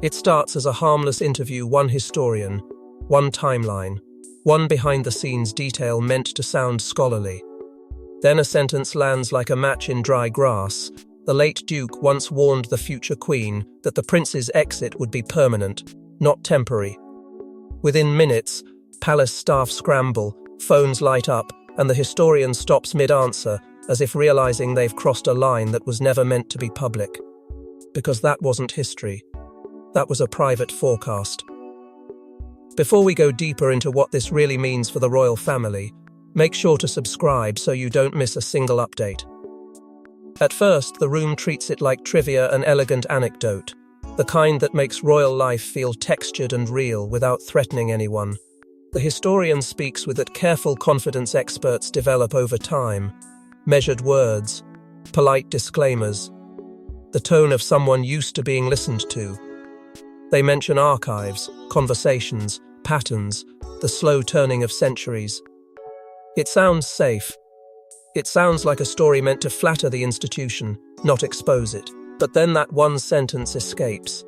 It starts as a harmless interview, one historian, one timeline, one behind-the-scenes detail meant to sound scholarly. Then a sentence lands like a match in dry grass. The late Duke once warned the future Queen that the prince's exit would be permanent, not temporary. Within minutes, palace staff scramble, phones light up, and the historian stops mid-answer, as if realizing they've crossed a line that was never meant to be public. Because that wasn't history. That was a private forecast. Before we go deeper into what this really means for the royal family, make sure to subscribe so you don't miss a single update. At first, the room treats it like trivia, an elegant anecdote, the kind that makes royal life feel textured and real without threatening anyone. The historian speaks with that careful confidence experts develop over time, measured words, polite disclaimers, the tone of someone used to being listened to. They mention archives, conversations, patterns, the slow turning of centuries. It sounds safe. It sounds like a story meant to flatter the institution, not expose it. But then that one sentence escapes,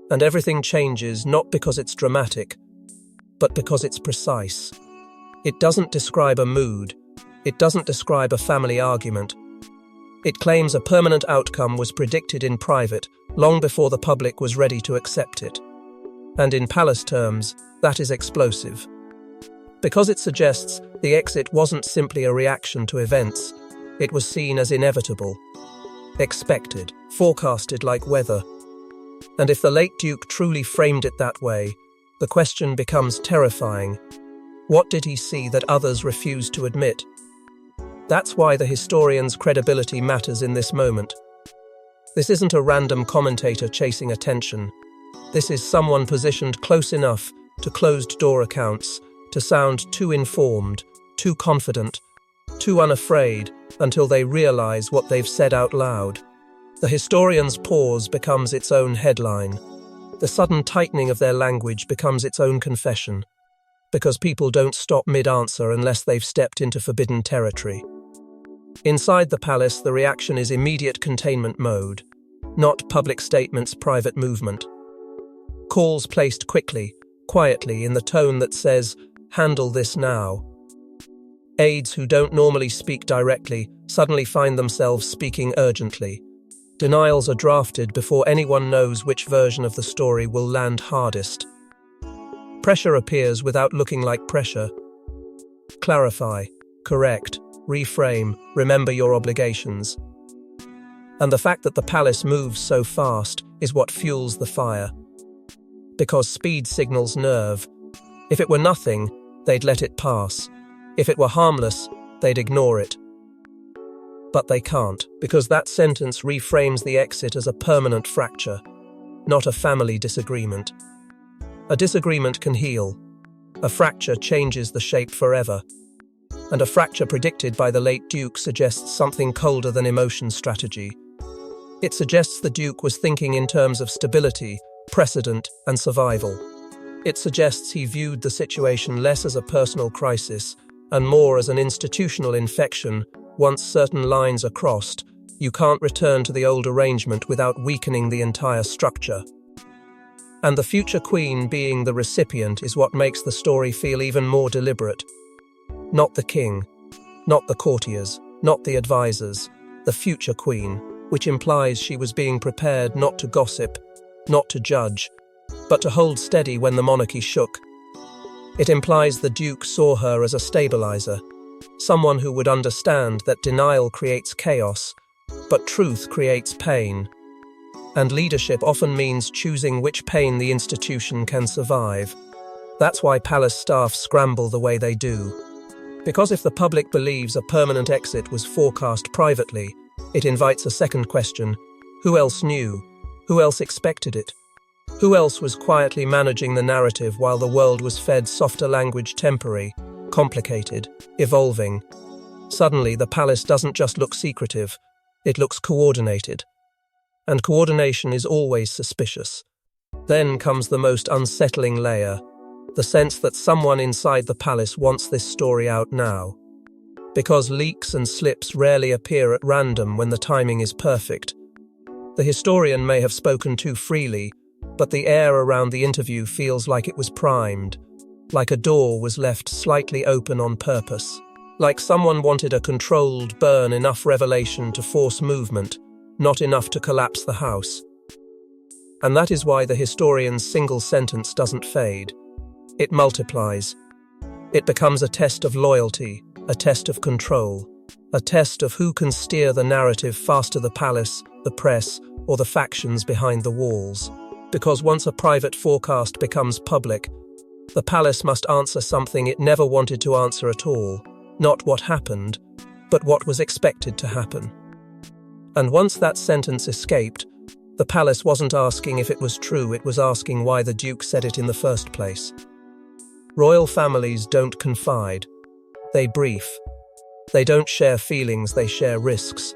and everything changes, not because it's dramatic, but because it's precise. It doesn't describe a mood. It doesn't describe a family argument. It claims a permanent outcome was predicted in private, long before the public was ready to accept it. And in palace terms, that is explosive. Because it suggests the exit wasn't simply a reaction to events, it was seen as inevitable, expected, forecasted like weather. And if the late Duke truly framed it that way, the question becomes terrifying. What did he see that others refused to admit? That's why the historian's credibility matters in this moment. This isn't a random commentator chasing attention. This is someone positioned close enough to closed-door accounts to sound too informed, too confident, too unafraid until they realize what they've said out loud. The historian's pause becomes its own headline. The sudden tightening of their language becomes its own confession, because people don't stop mid-answer unless they've stepped into forbidden territory. Inside the palace, the reaction is immediate containment mode, not public statements, private movement. Calls placed quickly, quietly, in the tone that says, "Handle this now." Aides who don't normally speak directly suddenly find themselves speaking urgently. Denials are drafted before anyone knows which version of the story will land hardest. Pressure appears without looking like pressure. Clarify, correct, reframe, remember your obligations. And the fact that the palace moves so fast is what fuels the fire. Because speed signals nerve. If it were nothing, they'd let it pass. If it were harmless, they'd ignore it. But they can't, because that sentence reframes the exit as a permanent fracture, not a family disagreement. A disagreement can heal. A fracture changes the shape forever. And a fracture predicted by the late Duke suggests something colder than emotion strategy. It suggests the Duke was thinking in terms of stability, precedent, and survival. It suggests he viewed the situation less as a personal crisis and more as an institutional infection. Once certain lines are crossed, you can't return to the old arrangement without weakening the entire structure. And the future Queen being the recipient is what makes the story feel even more deliberate. Not the king, not the courtiers, not the advisors, the future Queen, which implies she was being prepared not to gossip, not to judge, but to hold steady when the monarchy shook. It implies the Duke saw her as a stabilizer, someone who would understand that denial creates chaos, but truth creates pain. And leadership often means choosing which pain the institution can survive. That's why palace staff scramble the way they do. Because if the public believes a permanent exit was forecast privately, it invites a second question: who else knew? Who else expected it? Who else was quietly managing the narrative while the world was fed softer language, temporary, complicated, evolving? Suddenly, the palace doesn't just look secretive, it looks coordinated. And coordination is always suspicious. Then comes the most unsettling layer, the sense that someone inside the palace wants this story out now. Because leaks and slips rarely appear at random when the timing is perfect. The historian may have spoken too freely, but the air around the interview feels like it was primed, like a door was left slightly open on purpose, like someone wanted a controlled burn, enough revelation to force movement, not enough to collapse the house. And that is why the historian's single sentence doesn't fade. It multiplies. It becomes a test of loyalty, a test of control, a test of who can steer the narrative faster, the palace, the press, or the factions behind the walls. Because once a private forecast becomes public, the palace must answer something it never wanted to answer at all. Not what happened, but what was expected to happen. And once that sentence escaped, the palace wasn't asking if it was true, it was asking why the Duke said it in the first place. Royal families don't confide. They brief. They don't share feelings, they share risks.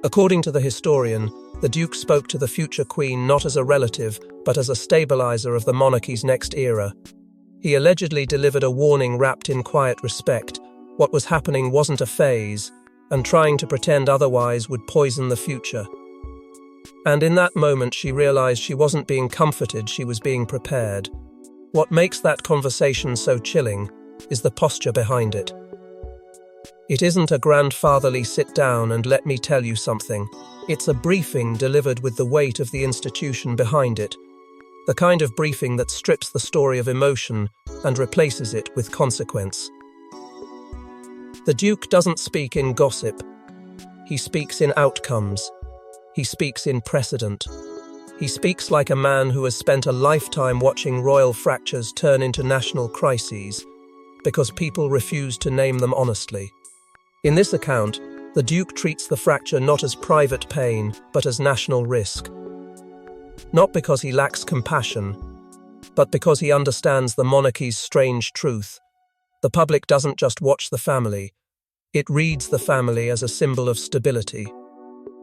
According to the historian, the Duke spoke to the future Queen not as a relative, but as a stabilizer of the monarchy's next era. He allegedly delivered a warning wrapped in quiet respect. What was happening wasn't a phase, and trying to pretend otherwise would poison the future. And in that moment she realized she wasn't being comforted, she was being prepared. What makes that conversation so chilling is the posture behind it. It isn't a grandfatherly sit down and let me tell you something. It's a briefing delivered with the weight of the institution behind it. The kind of briefing that strips the story of emotion and replaces it with consequence. The Duke doesn't speak in gossip. He speaks in outcomes. He speaks in precedent. He speaks like a man who has spent a lifetime watching royal fractures turn into national crises, because people refuse to name them honestly. In this account, the Duke treats the fracture not as private pain, but as national risk. Not because he lacks compassion, but because he understands the monarchy's strange truth. The public doesn't just watch the family, it reads the family as a symbol of stability.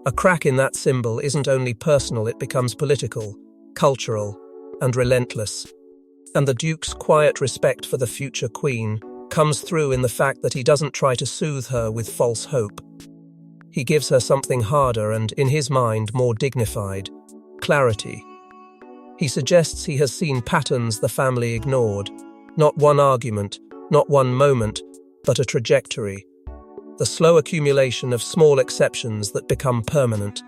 A crack in that symbol isn't only personal, it becomes political, cultural, and relentless. And the Duke's quiet respect for the future Queen comes through in the fact that he doesn't try to soothe her with false hope. He gives her something harder and, in his mind, more dignified: clarity. He suggests he has seen patterns the family ignored. Not one argument, not one moment, but a trajectory. The slow accumulation of small exceptions that become permanent.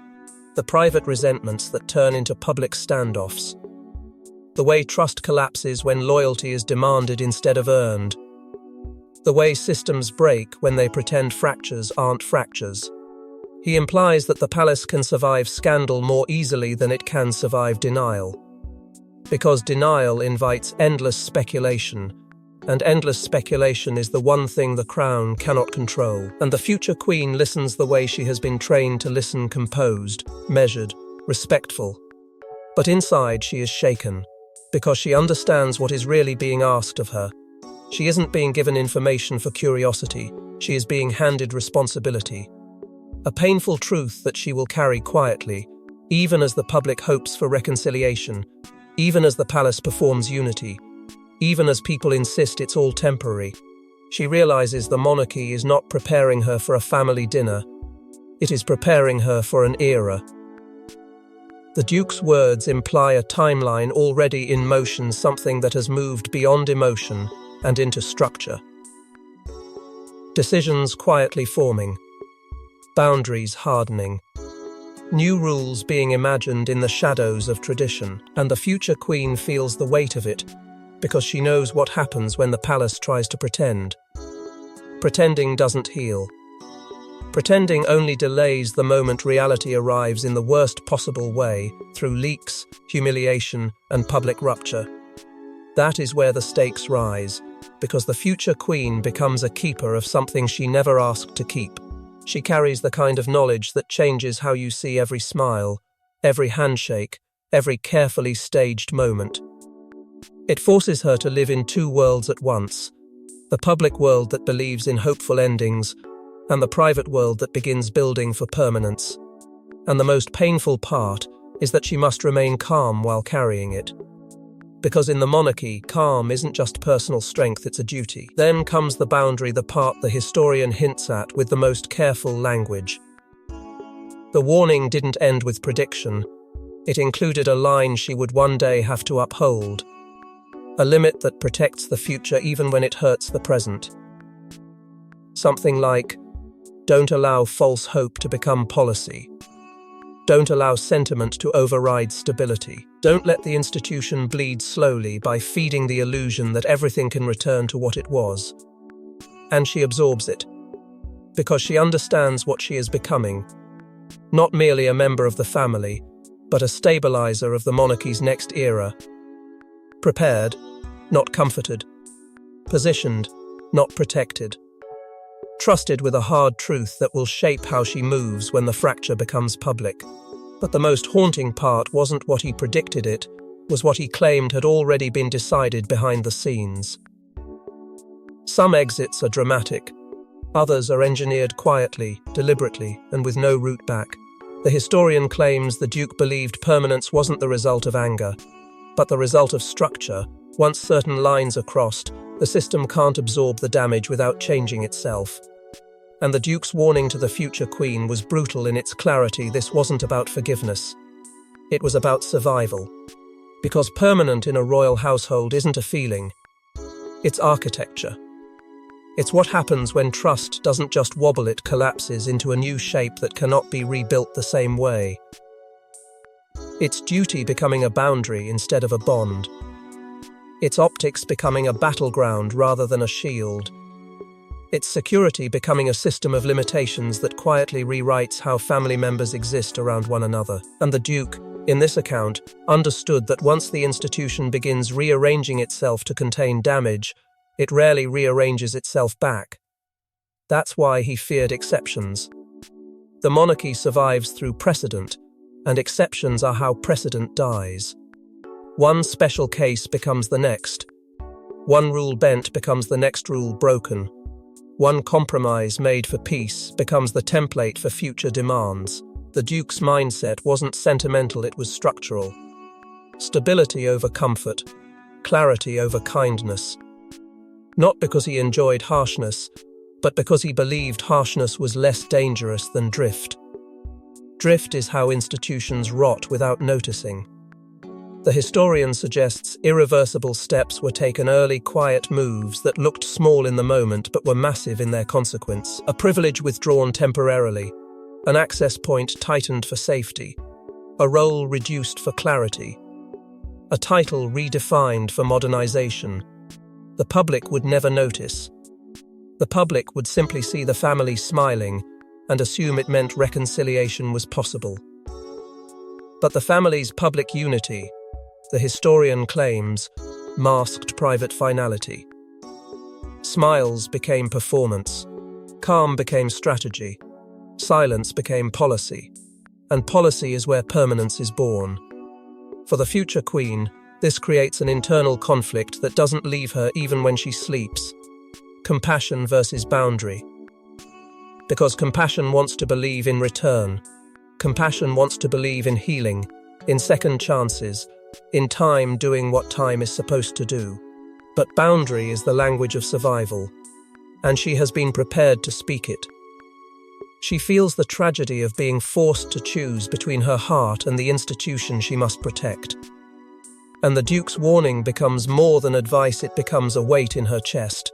The private resentments that turn into public standoffs. The way trust collapses when loyalty is demanded instead of earned. The way systems break when they pretend fractures aren't fractures. He implies that the palace can survive scandal more easily than it can survive denial. Because denial invites endless speculation, and endless speculation is the one thing the crown cannot control. And the future Queen listens the way she has been trained to listen: composed, measured, respectful. But inside she is shaken, because she understands what is really being asked of her. She isn't being given information for curiosity, she is being handed responsibility. A painful truth that she will carry quietly, even as the public hopes for reconciliation, even as the palace performs unity, even as people insist it's all temporary. She realizes the monarchy is not preparing her for a family dinner, it is preparing her for an era. The Duke's words imply a timeline already in motion, something that has moved beyond emotion and into structure. Decisions quietly forming, boundaries hardening, new rules being imagined in the shadows of tradition, and the future Queen feels the weight of it, because she knows what happens when the palace tries to pretend. Pretending doesn't heal. Pretending only delays the moment reality arrives in the worst possible way, through leaks, humiliation, and public rupture. That is where the stakes rise, because the future Queen becomes a keeper of something she never asked to keep. She carries the kind of knowledge that changes how you see every smile, every handshake, every carefully staged moment. It forces her to live in two worlds at once: the public world that believes in hopeful endings, and the private world that begins building for permanence. And the most painful part is that she must remain calm while carrying it. Because in the monarchy, calm isn't just personal strength, it's a duty. Then comes the boundary, the part the historian hints at with the most careful language. The warning didn't end with prediction. It included a line she would one day have to uphold, a limit that protects the future even when it hurts the present. Something like, "Don't allow false hope to become policy. Don't allow sentiment to override stability. Don't let the institution bleed slowly by feeding the illusion that everything can return to what it was." And she absorbs it, because she understands what she is becoming, not merely a member of the family, but a stabilizer of the monarchy's next era. Prepared, not comforted. Positioned, not protected. Trusted with a hard truth that will shape how she moves when the fracture becomes public. But the most haunting part wasn't what he predicted, it was what he claimed had already been decided behind the scenes. Some exits are dramatic. Others are engineered quietly, deliberately, and with no route back. The historian claims the Duke believed permanence wasn't the result of anger, but the result of structure. Once certain lines are crossed, the system can't absorb the damage without changing itself. And the Duke's warning to the future Queen was brutal in its clarity. This wasn't about forgiveness. It was about survival. Because permanent in a royal household isn't a feeling. It's architecture. It's what happens when trust doesn't just wobble, it collapses into a new shape that cannot be rebuilt the same way. It's duty becoming a boundary instead of a bond. Its optics becoming a battleground rather than a shield. Its security becoming a system of limitations that quietly rewrites how family members exist around one another. And the Duke, in this account, understood that once the institution begins rearranging itself to contain damage, it rarely rearranges itself back. That's why he feared exceptions. The monarchy survives through precedent, and exceptions are how precedent dies. One special case becomes the next. One rule bent becomes the next rule broken. One compromise made for peace becomes the template for future demands. The Duke's mindset wasn't sentimental, it was structural. Stability over comfort, clarity over kindness. Not because he enjoyed harshness, but because he believed harshness was less dangerous than drift. Drift is how institutions rot without noticing. The historian suggests irreversible steps were taken, early quiet moves that looked small in the moment but were massive in their consequence. A privilege withdrawn temporarily, an access point tightened for safety, a role reduced for clarity, a title redefined for modernization. The public would never notice. The public would simply see the family smiling and assume it meant reconciliation was possible. But the family's public unity, the historian claims, masked private finality. Smiles became performance, calm became strategy, silence became policy, and policy is where permanence is born. For the future Queen, this creates an internal conflict that doesn't leave her even when she sleeps. Compassion versus boundary. Because compassion wants to believe in return. Compassion wants to believe in healing, in second chances, in time doing what time is supposed to do. But boundary is the language of survival, and she has been prepared to speak it. She feels the tragedy of being forced to choose between her heart and the institution she must protect. And the Duke's warning becomes more than advice, it becomes a weight in her chest,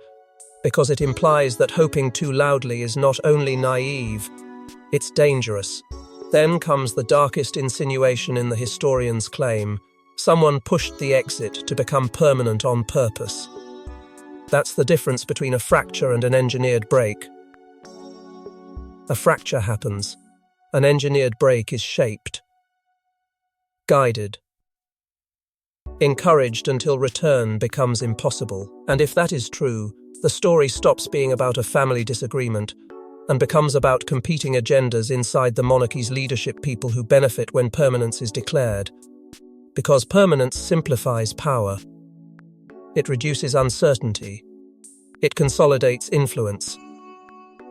because it implies that hoping too loudly is not only naive, it's dangerous. Then comes the darkest insinuation in the historian's claim. Someone pushed the exit to become permanent on purpose. That's the difference between a fracture and an engineered break. A fracture happens. An engineered break is shaped, guided, encouraged until return becomes impossible. And if that is true, the story stops being about a family disagreement and becomes about competing agendas inside the monarchy's leadership, people who benefit when permanence is declared. Because permanence simplifies power. It reduces uncertainty. It consolidates influence.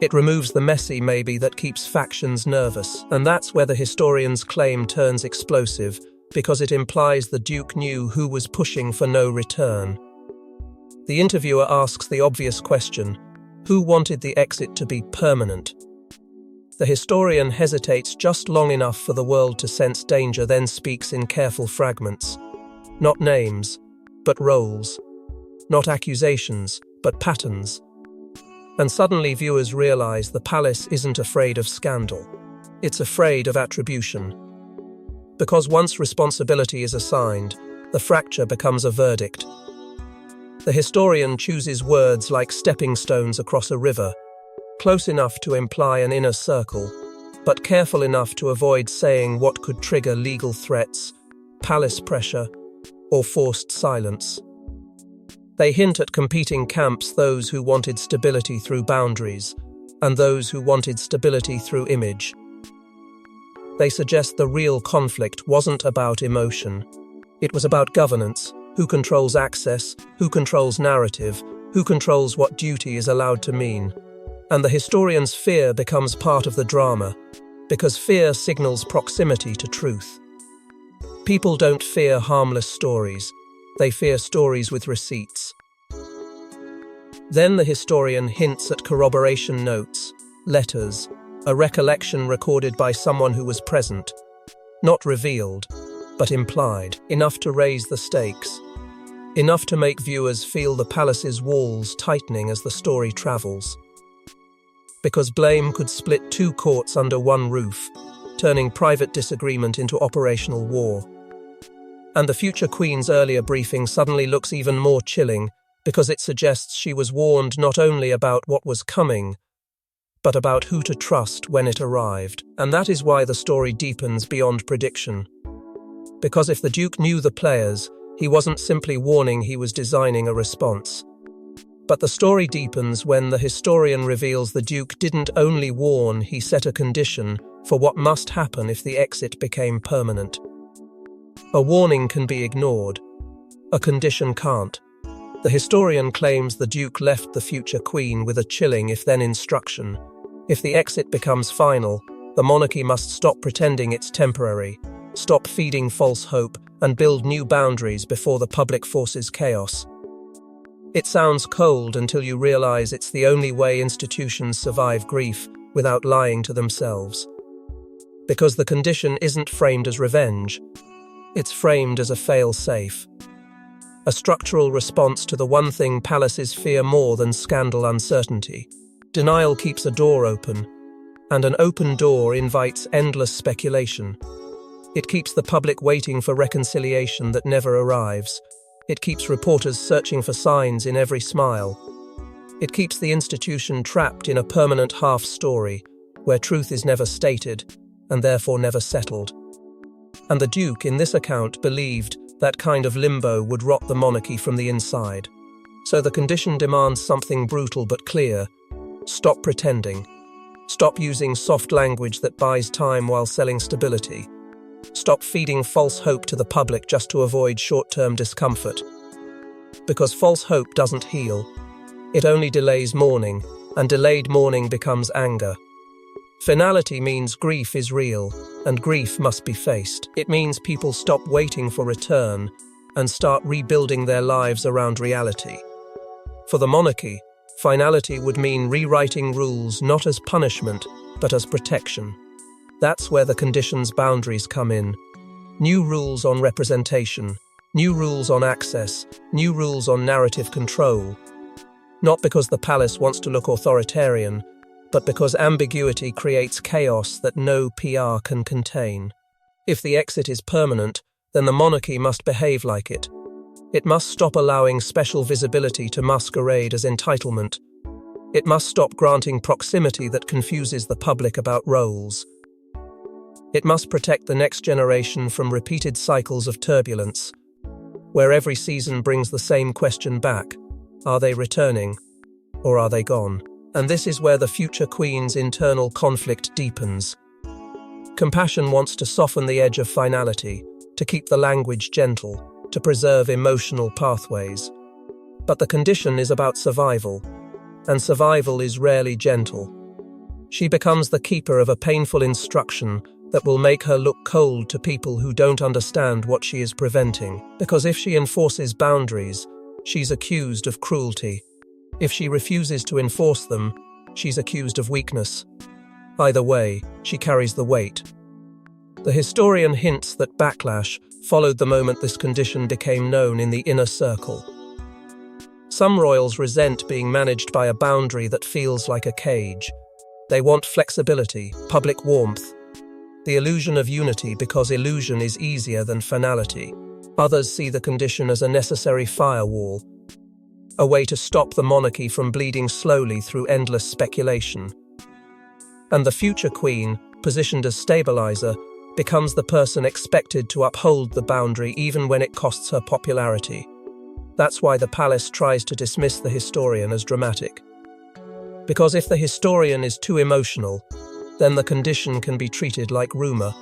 It removes the messy maybe that keeps factions nervous. And that's where the historian's claim turns explosive, because it implies the Duke knew who was pushing for no return. The interviewer asks the obvious question: who wanted the exit to be permanent? The historian hesitates just long enough for the world to sense danger, then speaks in careful fragments. Not names, but roles. Not accusations, but patterns. And suddenly viewers realize the palace isn't afraid of scandal. It's afraid of attribution. Because once responsibility is assigned, the fracture becomes a verdict. The historian chooses words like stepping stones across a river, close enough to imply an inner circle, but careful enough to avoid saying what could trigger legal threats, palace pressure, or forced silence. They hint at competing camps, those who wanted stability through boundaries, and those who wanted stability through image. They suggest the real conflict wasn't about emotion. It was about governance. Who controls access? Who controls narrative? Who controls what duty is allowed to mean? And the historian's fear becomes part of the drama, because fear signals proximity to truth. People don't fear harmless stories. They fear stories with receipts. Then the historian hints at corroboration notes, letters, a recollection recorded by someone who was present, not revealed, but implied, enough to raise the stakes, enough to make viewers feel the palace's walls tightening as the story travels. Because blame could split two courts under one roof, turning private disagreement into operational war. And the future queen's earlier briefing suddenly looks even more chilling, because it suggests she was warned not only about what was coming, but about who to trust when it arrived. And that is why the story deepens beyond prediction. Because if the Duke knew the players, he wasn't simply warning, he was designing a response. But the story deepens when the historian reveals the Duke didn't only warn, he set a condition for what must happen if the exit became permanent. A warning can be ignored. A condition can't. The historian claims the Duke left the future queen with a chilling if-then instruction. If the exit becomes final, the monarchy must stop pretending it's temporary, stop feeding false hope, and build new boundaries before the public forces chaos. It sounds cold until you realize it's the only way institutions survive grief without lying to themselves. Because the condition isn't framed as revenge, it's framed as a fail-safe. A structural response to the one thing palaces fear more than scandal: uncertainty. Denial keeps a door open, and an open door invites endless speculation. It keeps the public waiting for reconciliation that never arrives. It keeps reporters searching for signs in every smile. It keeps the institution trapped in a permanent half-story, where truth is never stated, and therefore never settled. And the Duke, in this account, believed that kind of limbo would rot the monarchy from the inside. So the condition demands something brutal but clear. Stop pretending. Stop using soft language that buys time while selling stability. Stop feeding false hope to the public just to avoid short-term discomfort. Because false hope doesn't heal. It only delays mourning, and delayed mourning becomes anger. Finality means grief is real, and grief must be faced. It means people stop waiting for return and start rebuilding their lives around reality. For the monarchy, finality would mean rewriting rules not as punishment, but as protection. That's where the condition's boundaries come in. New rules on representation, new rules on access, new rules on narrative control. Not because the palace wants to look authoritarian, but because ambiguity creates chaos that no PR can contain. If the exit is permanent, then the monarchy must behave like it. It must stop allowing special visibility to masquerade as entitlement. It must stop granting proximity that confuses the public about roles. It must protect the next generation from repeated cycles of turbulence, where every season brings the same question back: are they returning, or are they gone? And this is where the future queen's internal conflict deepens. Compassion wants to soften the edge of finality, to keep the language gentle, to preserve emotional pathways. But the condition is about survival, and survival is rarely gentle. She becomes the keeper of a painful instruction that will make her look cold to people who don't understand what she is preventing. Because if she enforces boundaries, she's accused of cruelty. If she refuses to enforce them, she's accused of weakness. Either way, she carries the weight. The historian hints that backlash followed the moment this condition became known in the inner circle. Some royals resent being managed by a boundary that feels like a cage. They want flexibility, public warmth, the illusion of unity because illusion is easier than finality. Others see the condition as a necessary firewall, a way to stop the monarchy from bleeding slowly through endless speculation. And the future queen, positioned as stabilizer, becomes the person expected to uphold the boundary even when it costs her popularity. That's why the palace tries to dismiss the historian as dramatic. Because if the historian is too emotional, then the condition can be treated like rumor.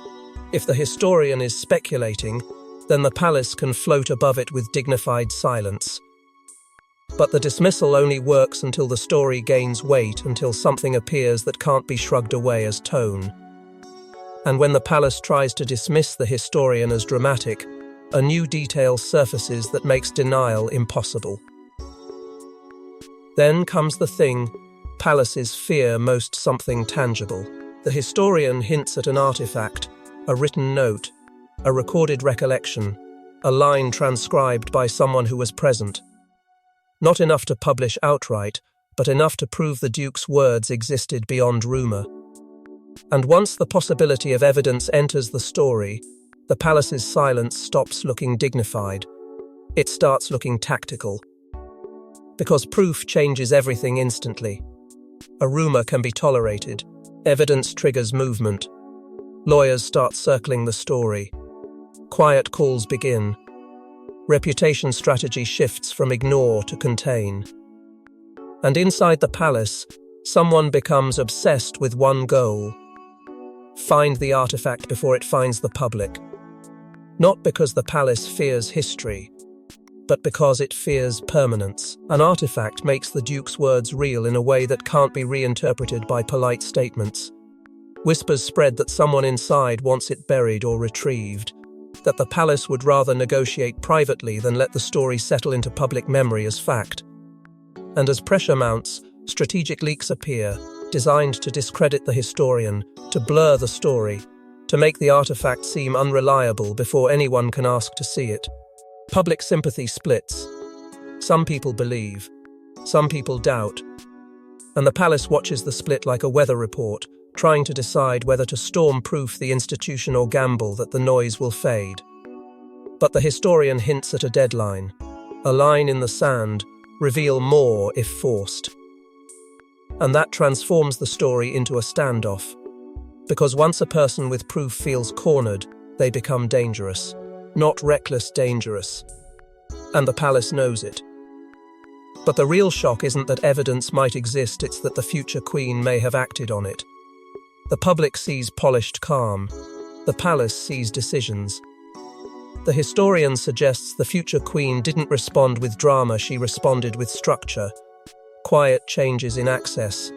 If the historian is speculating, then the palace can float above it with dignified silence. But the dismissal only works until the story gains weight, until something appears that can't be shrugged away as tone. And when the palace tries to dismiss the historian as dramatic, a new detail surfaces that makes denial impossible. Then comes the thing palaces fear most: something tangible. The historian hints at an artifact, a written note, a recorded recollection, a line transcribed by someone who was present. Not enough to publish outright, but enough to prove the Duke's words existed beyond rumor. And once the possibility of evidence enters the story, the palace's silence stops looking dignified. It starts looking tactical. Because proof changes everything instantly. A rumor can be tolerated. Evidence triggers movement. Lawyers start circling the story. Quiet calls begin. Reputation strategy shifts from ignore to contain. And inside the palace, someone becomes obsessed with one goal: find the artifact before it finds the public. Not because the palace fears history, but because it fears permanence. An artifact makes the Duke's words real in a way that can't be reinterpreted by polite statements. Whispers spread that someone inside wants it buried or retrieved, that the palace would rather negotiate privately than let the story settle into public memory as fact. And as pressure mounts, strategic leaks appear, designed to discredit the historian, to blur the story, to make the artifact seem unreliable before anyone can ask to see it. Public sympathy splits. Some people believe, some people doubt. And the palace watches the split like a weather report, trying to decide whether to storm-proof the institution or gamble that the noise will fade. But the historian hints at a deadline. A line in the sand: reveal more if forced. And that transforms the story into a standoff. Because once a person with proof feels cornered, they become dangerous. Not reckless, dangerous. And the palace knows it. But the real shock isn't that evidence might exist, it's that the future queen may have acted on it. The public sees polished calm. The palace sees decisions. The historian suggests the future queen didn't respond with drama, she responded with structure. Quiet changes in access,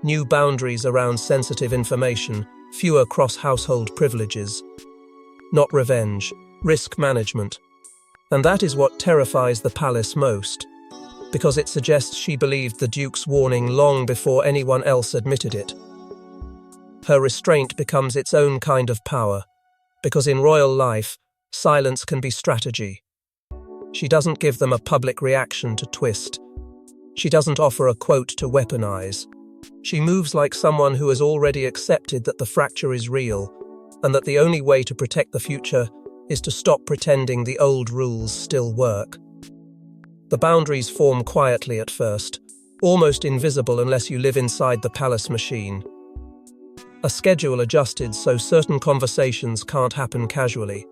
new boundaries around sensitive information, fewer cross-household privileges. Not revenge, risk management. And that is what terrifies the palace most, because it suggests she believed the Duke's warning long before anyone else admitted it. Her restraint becomes its own kind of power, because in royal life, silence can be strategy. She doesn't give them a public reaction to twist. She doesn't offer a quote to weaponize. She moves like someone who has already accepted that the fracture is real, and that the only way to protect the future is to stop pretending the old rules still work. The boundaries form quietly at first, almost invisible unless you live inside the palace machine. A schedule adjusted so certain conversations can't happen casually.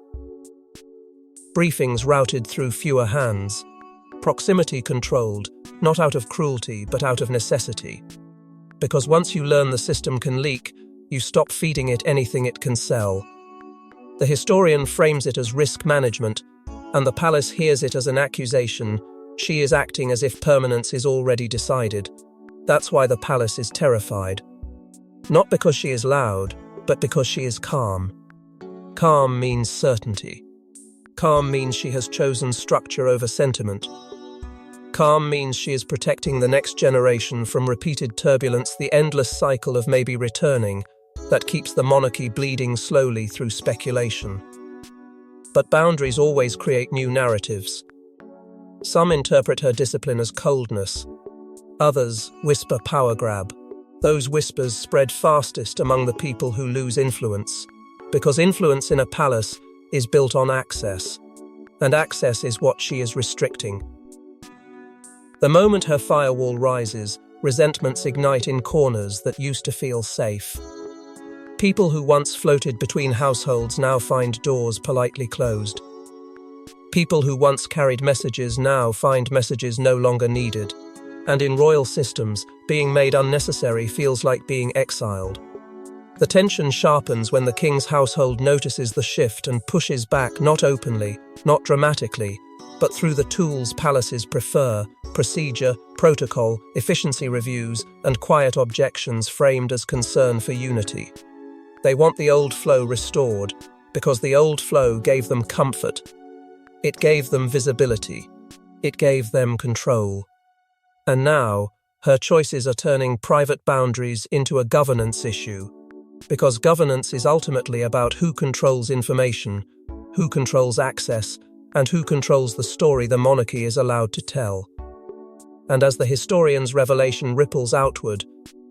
Briefings routed through fewer hands. Proximity controlled, not out of cruelty, but out of necessity. Because once you learn the system can leak, you stop feeding it anything it can sell. The historian frames it as risk management, and the palace hears it as an accusation. She is acting as if permanence is already decided. That's why the palace is terrified. Not because she is loud, but because she is calm. Calm means certainty. Calm means she has chosen structure over sentiment. Calm means she is protecting the next generation from repeated turbulence, the endless cycle of maybe returning, that keeps the monarchy bleeding slowly through speculation. But boundaries always create new narratives. Some interpret her discipline as coldness. Others whisper power grab. Those whispers spread fastest among the people who lose influence, because influence in a palace is built on access, and access is what she is restricting. The moment her firewall rises, resentments ignite in corners that used to feel safe. People who once floated between households now find doors politely closed. People who once carried messages now find messages no longer needed. And in royal systems, being made unnecessary feels like being exiled. The tension sharpens when the king's household notices the shift and pushes back, not openly, not dramatically, but through the tools palaces prefer: procedure, protocol, efficiency reviews, and quiet objections framed as concern for unity. They want the old flow restored, because the old flow gave them comfort. It gave them visibility. It gave them control. And now, her choices are turning private boundaries into a governance issue, because governance is ultimately about who controls information, who controls access, and who controls the story the monarchy is allowed to tell. And as the historian's revelation ripples outward,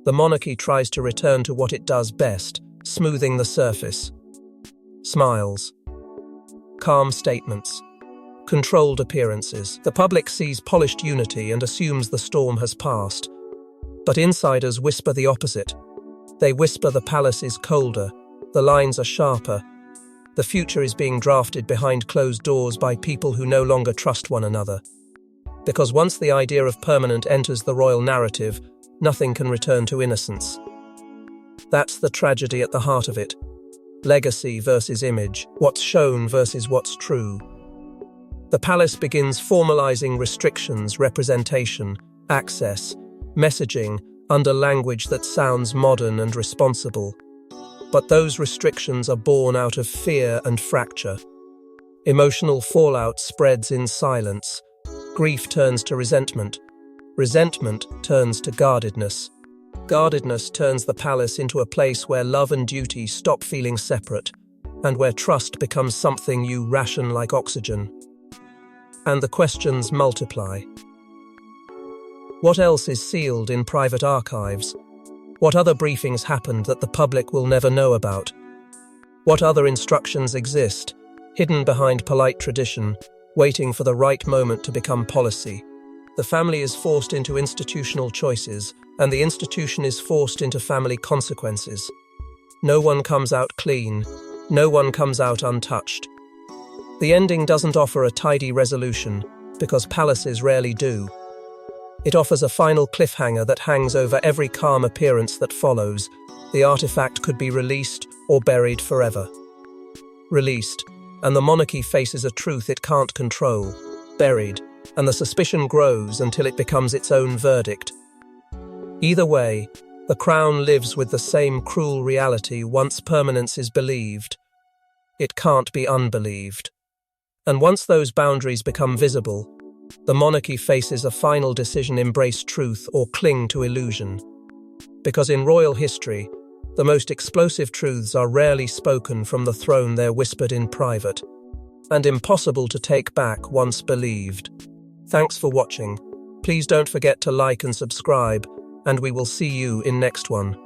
the monarchy tries to return to what it does best, smoothing the surface. Smiles. Calm statements. Controlled appearances. The public sees polished unity and assumes the storm has passed. But insiders whisper the opposite. They whisper the palace is colder, the lines are sharper. The future is being drafted behind closed doors by people who no longer trust one another. Because once the idea of permanent enters the royal narrative, nothing can return to innocence. That's the tragedy at the heart of it. Legacy versus image, what's shown versus what's true. The palace begins formalizing restrictions, representation, access, messaging under language that sounds modern and responsible. But those restrictions are born out of fear and fracture. Emotional fallout spreads in silence. Grief turns to resentment. Resentment turns to guardedness. Guardedness turns the palace into a place where love and duty stop feeling separate, and where trust becomes something you ration like oxygen. And the questions multiply. What else is sealed in private archives? What other briefings happened that the public will never know about? What other instructions exist, hidden behind polite tradition, waiting for the right moment to become policy? The family is forced into institutional choices, and the institution is forced into family consequences. No one comes out clean. No one comes out untouched. The ending doesn't offer a tidy resolution, because palaces rarely do. It offers a final cliffhanger that hangs over every calm appearance that follows. The artifact could be released or buried forever. Released, and the monarchy faces a truth it can't control. Buried, and the suspicion grows until it becomes its own verdict. Either way, the crown lives with the same cruel reality once permanence is believed. It can't be unbelieved. And once those boundaries become visible, the monarchy faces a final decision: embrace truth or cling to illusion. Because in royal history, the most explosive truths are rarely spoken from the throne, they're whispered in private, and impossible to take back once believed. Thanks for watching. Please don't forget to like and subscribe, and we will see you in next one.